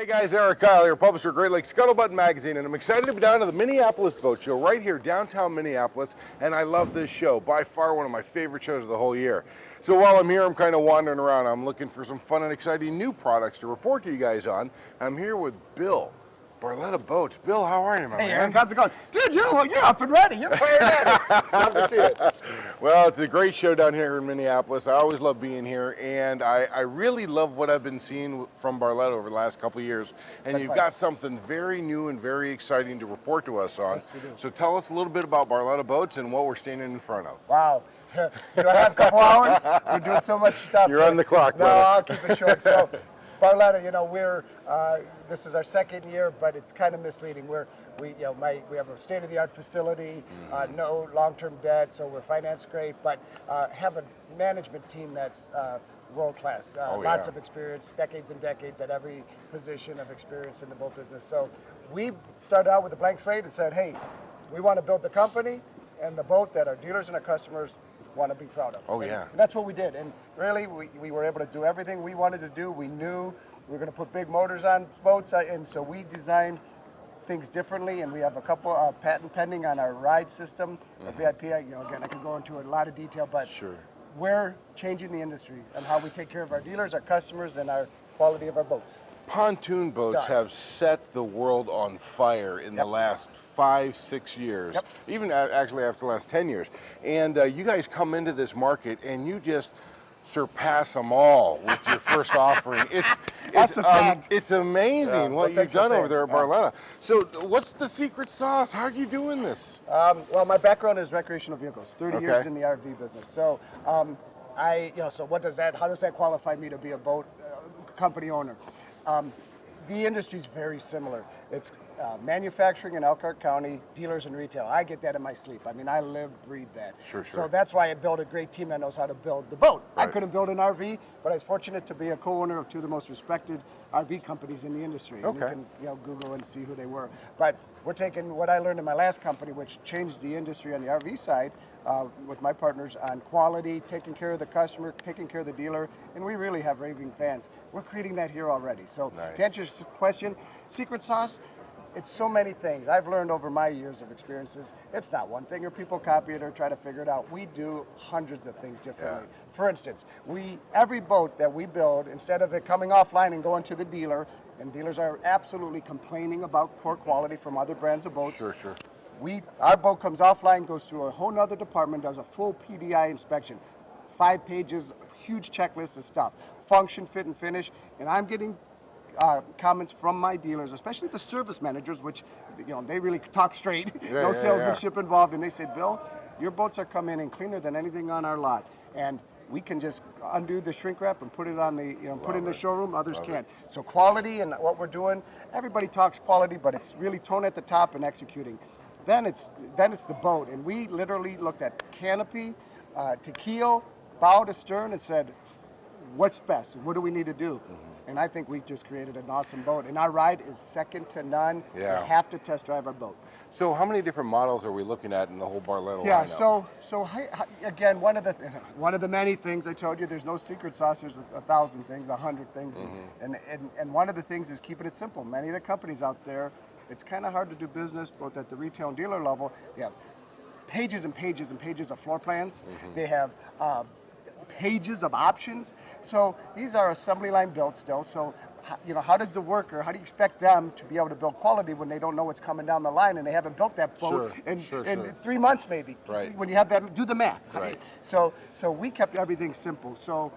Hey guys, Eric Kyle here, publisher of Great Lakes Scuttlebutt magazine, and I'm excited to be down to the Minneapolis Boat Show right here downtown Minneapolis, and I love this show, by far one of my favorite shows of the whole year. So while I'm here, I'm kind of wandering around. I'm looking for some fun and exciting new products to report to you guys on. I'm here with Bill, Barletta Boats. Bill, how are you, my man? Hey, Eric, how's it going? Dude, you're up and ready. You're fired at. Love to see it. Well, it's a great show down here in Minneapolis. I always love being here, and I really love what I've been seeing from Barletta over the last couple of years. And you've got something very new and very exciting to report to us on. Yes, we do. So tell us a little bit about Barletta Boats and what we're standing in front of. Wow. Do I have a couple hours? We're doing so much stuff. You're on the clock, No, brother. I'll keep it short. So, Barletta, this is our second year, but it's kind of misleading. We have a state-of-the-art facility, no long-term debt, so we're financed great, but have a management team that's world-class. Lots of experience, decades and decades at every position of experience in the boat business. So we started out with a blank slate and said, hey, we want to build the company and the boat that our dealers and our customers want to be proud of. And that's what we did. And really, we were able to do everything we wanted to do. We knew we were going to put big motors on boats, and so we designed things differently, and we have a couple patent pending on our ride system, our VIP. Again, I could go into a lot of detail, but we're changing the industry and how we take care of our dealers, our customers, and our quality of our boats. Pontoon boats have set the world on fire in the last 5-6 years, even actually after the last 10 years. And you guys come into this market and you just surpass them all with your first offering. It's amazing what you've done over there at Barletta. So what's the secret sauce? How are you doing this? Well, my background is recreational vehicles, 30 years in the RV business. So so how does that qualify me to be a boat company owner? The industry is very similar. It's manufacturing in Elkhart County, dealers and retail. I get that in my sleep. I mean, I live, breathe that. So that's why I built a great team that knows how to build the boat. I couldn't build an RV, but I was fortunate to be a co-owner of two of the most respected RV companies in the industry. And you can Google and see who they were. But we're taking what I learned in my last company, which changed the industry on the RV side, with my partners on quality, taking care of the customer, taking care of the dealer, and we really have raving fans. We're creating that here already. So to answer your question, secret sauce, it's so many things. I've learned over my years of experiences, it's not one thing or people copy it or try to figure it out. We do hundreds of things differently. For instance, every boat that we build, instead of it coming offline and going to the dealer, and dealers are absolutely complaining about poor quality from other brands of boats. Our boat comes offline, goes through a whole nother department, does a full PDI inspection, 5 pages, huge checklist of stuff, function, fit, and finish, and I'm getting comments from my dealers, especially the service managers, which they really talk straight, no salesmanship involved, and they said, Bill, your boats are coming in cleaner than anything on our lot, and we can just undo the shrink wrap and put it on the, put it in the showroom. Others can't. So quality and what we're doing, everybody talks quality, but it's really tone at the top and executing. Then it's the boat, and we literally looked at canopy to keel, bow to stern, and said, what's best? What do we need to do? And I think we just created an awesome boat, and our ride is second to none. You have to test drive our boat. So how many different models are we looking at in the whole Barletta lineup? So again, one of the many things I told you, there's no secret sauce. There's 1,000 things, 100 things, and one of the things is keeping it simple. Many of the companies out there, it's kind of hard to do business both at the retail and dealer level. They have pages and pages and pages of floor plans. They have pages of options. So these are assembly line built still. So how does the worker, how do you expect them to be able to build quality when they don't know what's coming down the line and they haven't built that boat in 3 months maybe? When you have that, do the math. So we kept everything simple. So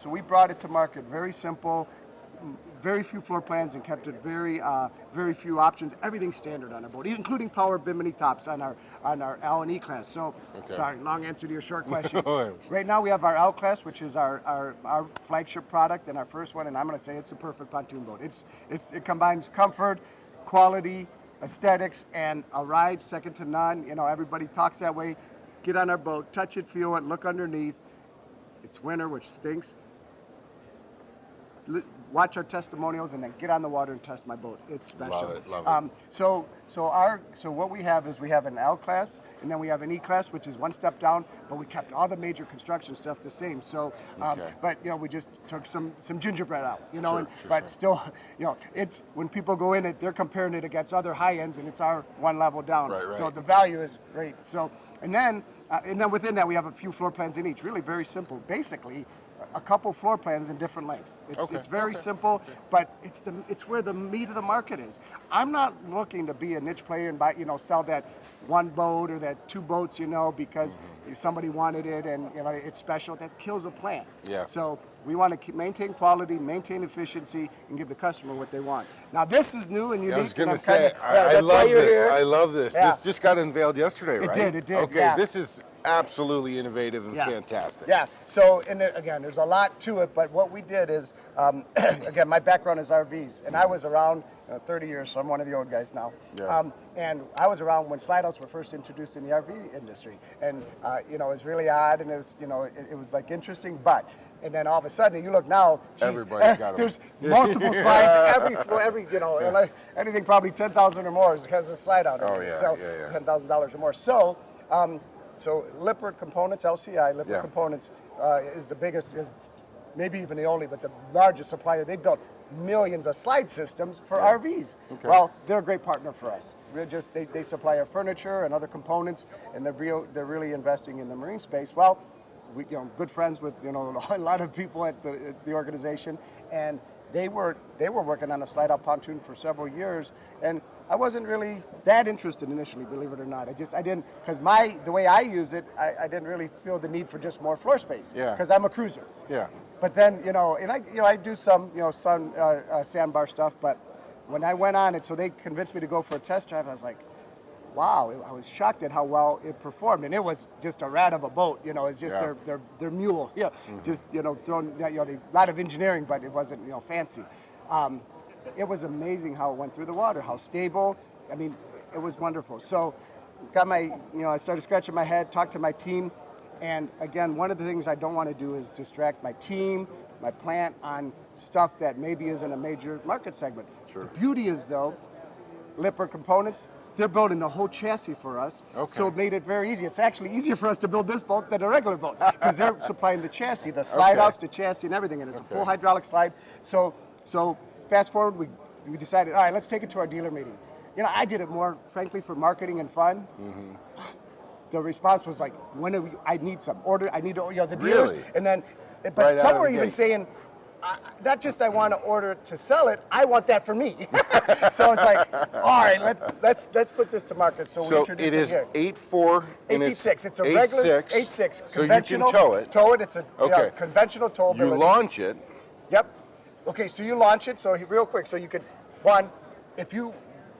we brought it to market very simple, very few floor plans, and kept it very few options. Everything standard on our boat, including power bimini tops on our L&E class. So, sorry, long answer to your short question. Right now we have our L class, which is our flagship product and our first one, and I'm going to say it's the perfect pontoon boat. It combines comfort, quality, aesthetics, and a ride second to none. Everybody talks that way. Get on our boat, touch it, feel it, look underneath. It's winter, which stinks. watch our testimonials, and then get on the water and test my boat. It's special. Love it. So what we have is we have an L class, and then we have an E class, which is one step down, but we kept all the major construction stuff the same. So, but we just took some gingerbread out, still, it's when people go in it, they're comparing it against other high ends, and it's our one level down. Right. So the value is great. So, and then within that we have a few floor plans in each. Really very simple. Basically, a couple floor plans in different lengths. It's very simple, but it's where the meat of the market is. I'm not looking to be a niche player and buy, sell that one boat or that two boats, because somebody wanted it and it's special. That kills a plant. Yeah. So we want to maintain quality, maintain efficiency, and give the customer what they want. Now this is new and unique. I was going to say, I love this. Here. I love this. Yeah. This just got unveiled yesterday, right? It did. Okay, yeah. This is absolutely innovative and fantastic. Yeah. So, again, there's a lot to it, but what we did is, again, my background is RVs, and I was around 30 years, so I'm one of the old guys now. Yeah. And I was around when slide outs were first introduced in the RV industry, and it was really odd, and it was, it was like interesting, but. And then all of a sudden, you look now, everybody's got them. There's multiple slides. Every anything probably 10,000 or more has a slide out. Oh, yeah, so $10,000 or more. So, so Lippert Components, LCI, Lippert Components is the biggest, is maybe even the only, but the largest supplier. They built millions of slide systems for RVs. Okay. Well, they're a great partner for us. They supply our furniture and other components, and they're really investing in the marine space. Well, we good friends with a lot of people at the organization, and they were working on a slide out pontoon for several years, and I wasn't really that interested initially, believe it or not. I didn't, because the way I use it, I didn't really feel the need for just more floor space. Yeah. Because I'm a cruiser. Yeah. But then and I do some sandbar stuff, but when I went on it, so they convinced me to go for a test drive. I was like, wow, I was shocked at how well it performed, and it was just a rat of a boat. It's just their mule. Yeah. Just thrown. A lot of engineering, but it wasn't fancy. It was amazing how it went through the water, how stable. I mean, it was wonderful. So, got my, I started scratching my head, talked to my team, and again, one of the things I don't want to do is distract my team, my plant on stuff that maybe isn't a major market segment. Sure. The beauty is, though, Lippert Components, they're building the whole chassis for us, so it made it very easy. It's actually easier for us to build this boat than a regular boat because they're supplying the chassis, the slide outs, the chassis, and everything, and it's a full hydraulic slide. So fast forward, we decided, all right, let's take it to our dealer meeting. I did it more, frankly, for marketing and fun. Mm-hmm. The response was like, I need some order. I need to, the dealers, really? And then, but some were even saying, not just I want to order it to sell it, I want that for me. So it's like, all right, let's put this to market. So we introduce it is here. 8.4 and 8.6. It's a regular 8.6. So you can tow it. Tow it. It's a conventional towability. You launch it. Yep. Okay, so you launch it. So real quick, so you could, if you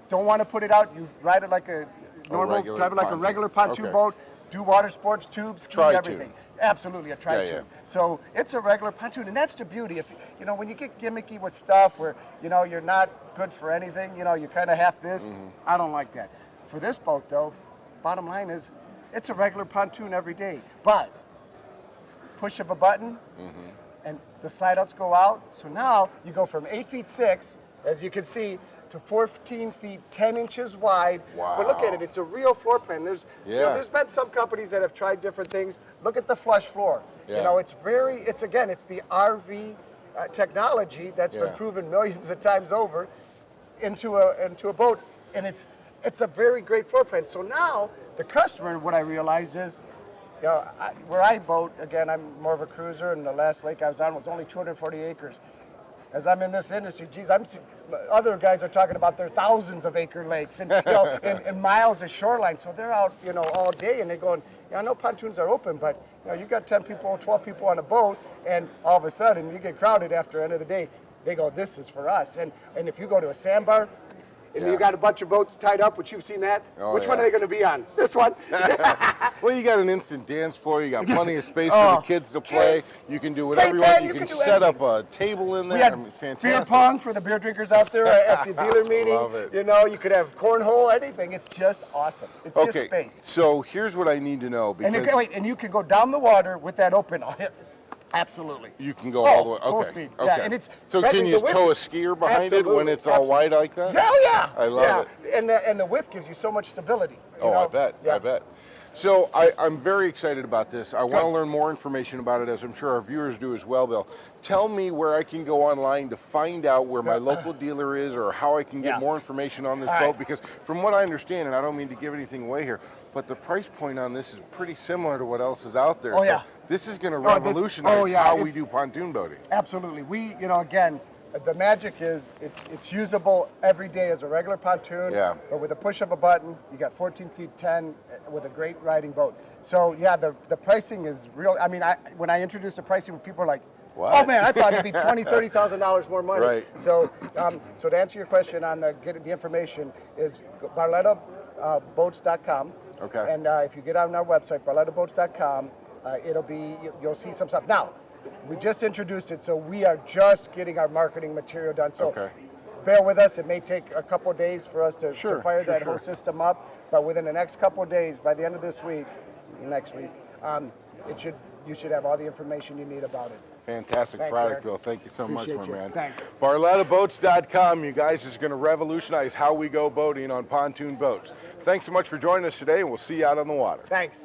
don't want to put it out, you ride it like a normal, drive it like a regular pontoon boat, do water sports, tubes, ski, everything. Absolutely, a tri-tube. Yeah. So it's a regular pontoon, and that's the beauty. If when you get gimmicky with stuff where you're not good for anything, you kind of half this. Mm-hmm. I don't like that. For this boat, though, bottom line is, it's a regular pontoon every day. But push of a button, and the side outs go out. So now you go from 8 feet 6, as you can see, to 14 feet 10 inches wide. Wow. But look at it, it's a real floor plan. There's been some companies that have tried different things. Look at the flush floor. Yeah. It's the RV technology that's been proven millions of times over into a boat, and it's a very great floor plan. So now the customer, what I realized is, where I boat, again, I'm more of a cruiser, and the last lake I was on was only 240 acres. As I'm in this industry, other guys are talking about their thousands of acre lakes and, and miles of shoreline. So they're out, all day, and they're going, I know pontoons are open, but you got 10 people, 12 people on a boat, and all of a sudden you get crowded after the end of the day. They go, this is for us. And if you go to a sandbar, and you got a bunch of boats tied up, which you've seen that. Which one are they going to be on? This one? Well, you got an instant dance floor. You got plenty of space for the kids to play. You can do whatever you want. You can set up a table in there. Fantastic. Beer pong for the beer drinkers out there at the dealer meeting. Love it. You could have cornhole, anything. It's just awesome. It's just space. So here's what I need to know. Because and you can go down the water with that open. Absolutely. You can go all the way. Full Okay. speed. Okay. Yeah, and it's so can you tow a skier behind it when it's all wide like that? Oh yeah. I love it. And the width gives you so much stability. Oh, I bet. Yeah. I bet. So I'm very excited about this. I want to learn more information about it, as I'm sure our viewers do as well, Bill. Tell me where I can go online to find out where my local dealer is, or how I can get more information on this boat, because from what I understand, and I don't mean to give anything away here, but the price point on this is pretty similar to what else is out there. Oh, yeah. So this is going to revolutionize how we do pontoon boating. Absolutely. We, again, the magic is it's usable every day as a regular pontoon, but with a push of a button, you got 14 feet 10 with a great riding boat. So yeah, the pricing is real. I mean, when I introduced the pricing, people are like, what? Oh man, I thought it'd be $20,000-$30,000 more money. Right. So, so to answer your question on the information is barlettaboats.com. Okay. And if you get on our website, barlettaboats.com, you'll see some stuff. Now, we just introduced it, so we are just getting our marketing material done. So bear with us. It may take a couple of days for us to fire that whole system up, but within the next couple of days, by the end of this week, next week, you should have all the information you need about it. Fantastic product, Bill. Thank you so much, my man. Thanks. BarlettaBoats.com, you guys, is going to revolutionize how we go boating on pontoon boats. Thanks so much for joining us today, and we'll see you out on the water. Thanks.